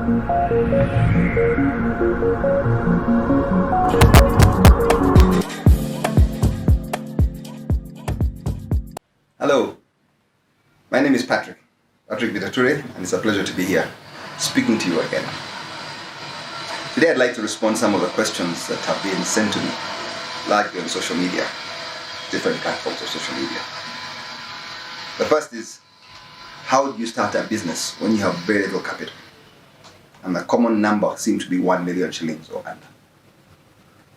Hello, my name is Patrick Bitature, and it's a pleasure to be here speaking to you again. Today I'd like to respond to some of the questions that have been sent to me, largely on social media, different platforms of social media. The first is, how do you start a business when you have very little capital? And the common number seems to be 1 million shillings or under.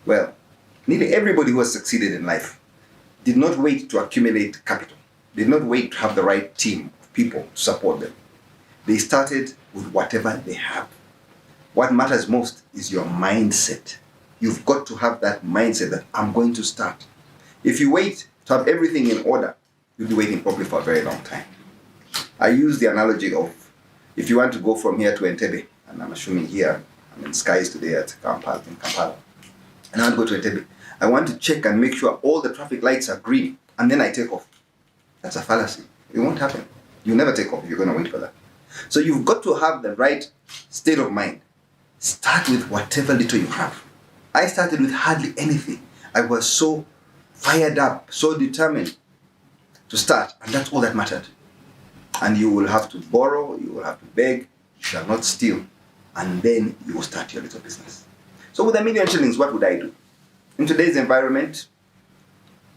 Well, nearly everybody who has succeeded in life did not wait to accumulate capital, did not wait to have the right team of people to support them. They started with whatever they have. What matters most is your mindset. You've got to have that mindset that I'm going to start. If you wait to have everything in order, you'll be waiting probably for a very long time. I use the analogy of, if you want to go from here to Entebbe, and I'm assuming here, I'm in skies today at Kampala, and I want to go to Entebbe, I want to check and make sure all the traffic lights are green, and then I take off. That's a fallacy. It won't happen. You'll never take off if you're going to wait for that. So you've got to have the right state of mind. Start with whatever little you have. I started with hardly anything. I was so fired up, so determined to start, and that's all that mattered. And you will have to borrow, you will have to beg, you shall not steal, and then you will start your little business. So with 1 million shillings, what would I do? In today's environment,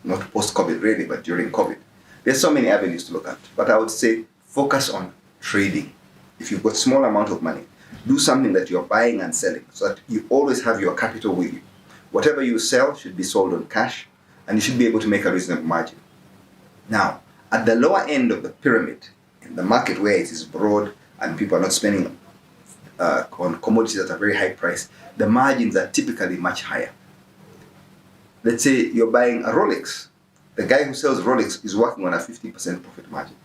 not post-COVID really, but during COVID, there's so many avenues to look at. But I would say focus on trading. If you've got small amount of money, do something that you're buying and selling so that you always have your capital with you. Whatever you sell should be sold on cash, and you should be able to make a reasonable margin. Now, at the lower end of the pyramid, in the market where it is broad and people are not spending on commodities at a very high price, the margins are typically much higher. Let's say you're buying a Rolex. The guy who sells Rolex is working on a 50% profit margin.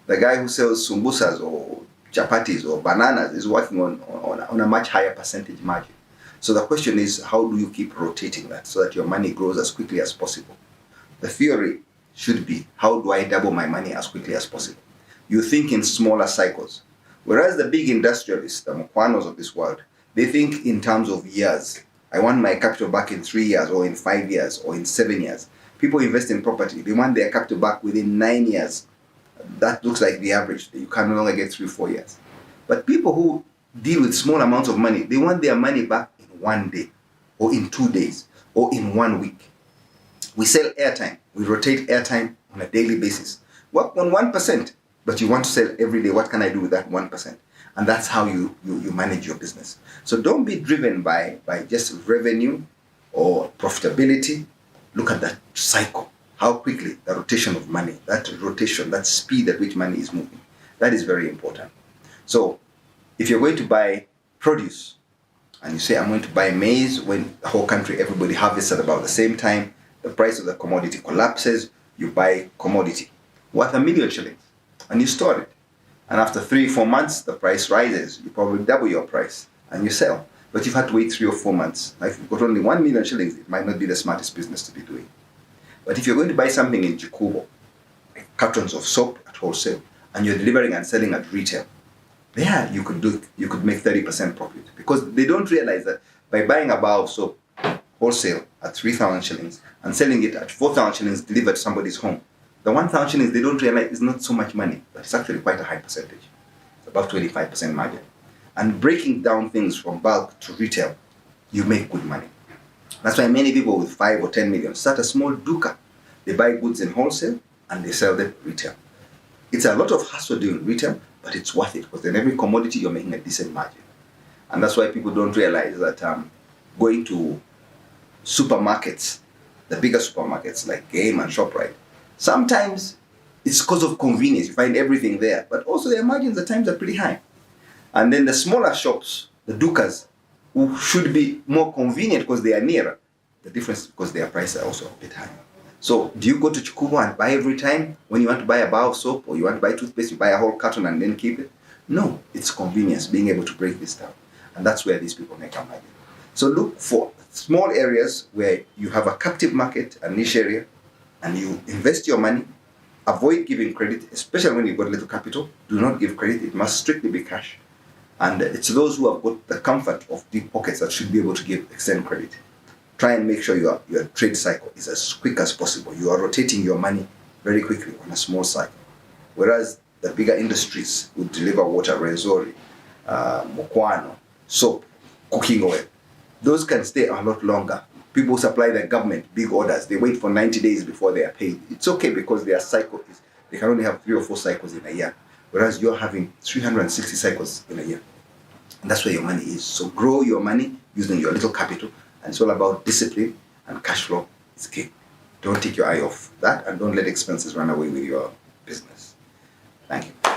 The guy who sells sumbusas or chapatis or bananas is working on a much higher percentage margin. So the question is, how do you keep rotating that so that your money grows as quickly as possible? The theory should be, how do I double my money as quickly as possible? You think in smaller cycles. Whereas the big industrialists, the Mokwanos of this world, they think in terms of years. I want my capital back in 3 years or in 5 years or in 7 years. People invest in property. They want their capital back within 9 years. That looks like the average. You can no longer get 3 or 4 years. But people who deal with small amounts of money, they want their money back in 1 day or in 2 days or in 1 week. We sell airtime. We rotate airtime on a daily basis. Work on 1%, but you want to sell every day. What can I do with that 1%? And that's how you manage your business. So don't be driven by just revenue or profitability. Look at that cycle. How quickly the rotation of money, that rotation, that speed at which money is moving. That is very important. So if you're going to buy produce and you say, I'm going to buy maize when the whole country, everybody harvests at about the same time, the price of the commodity collapses, you buy commodity worth 1 million shillings and you store it. And after 3 or 4 months, the price rises. You probably double your price and you sell. But you've had to wait 3 or 4 months. Now, if you've got only 1 million shillings, it might not be the smartest business to be doing. But if you're going to buy something in Chikubo, like cartons of soap at wholesale, and you're delivering and selling at retail, there you could make 30% profit. Because they don't realize that by buying a bar of soap wholesale at 3,000 shillings and selling it at 4,000 shillings delivered to somebody's home, the 1,000 shillings they don't realize is not so much money, but it's actually quite a high percentage. It's about 25% margin. And breaking down things from bulk to retail, you make good money. That's why many people with 5 or 10 million start a small duka. They buy goods in wholesale and they sell them retail. It's a lot of hassle doing retail, but it's worth it because in every commodity you're making a decent margin. And that's why people don't realize that going to supermarkets, the bigger supermarkets like Game and ShopRite, sometimes it's because of convenience. You find everything there, but also their margins at times are pretty high. And then the smaller shops, the dukas, who should be more convenient because they are nearer, the difference is because their prices are also a bit high. So do you go to Chikubo and buy every time? When you want to buy a bar of soap or you want to buy toothpaste, you buy a whole carton and then keep it? No, it's convenience, being able to break this down. And that's where these people make a margin. So look for small areas where you have a captive market, a niche area, and you invest your money. Avoid giving credit, especially when you've got little capital. Do not give credit. It must strictly be cash. And it's those who have got the comfort of deep pockets that should be able to extend credit. Try and make sure your trade cycle is as quick as possible. You are rotating your money very quickly on a small cycle. Whereas the bigger industries would deliver water, Renzori, Mokwano, soap, cooking oil. Those can stay a lot longer. People supply the government big orders. They wait for 90 days before they are paid. It's okay because their cycle is, they can only have 3 or 4 cycles in a year. Whereas you're having 360 cycles in a year. And that's where your money is. So grow your money using your little capital. And it's all about discipline, and cash flow is key. Don't take your eye off that, and don't let expenses run away with your business. Thank you.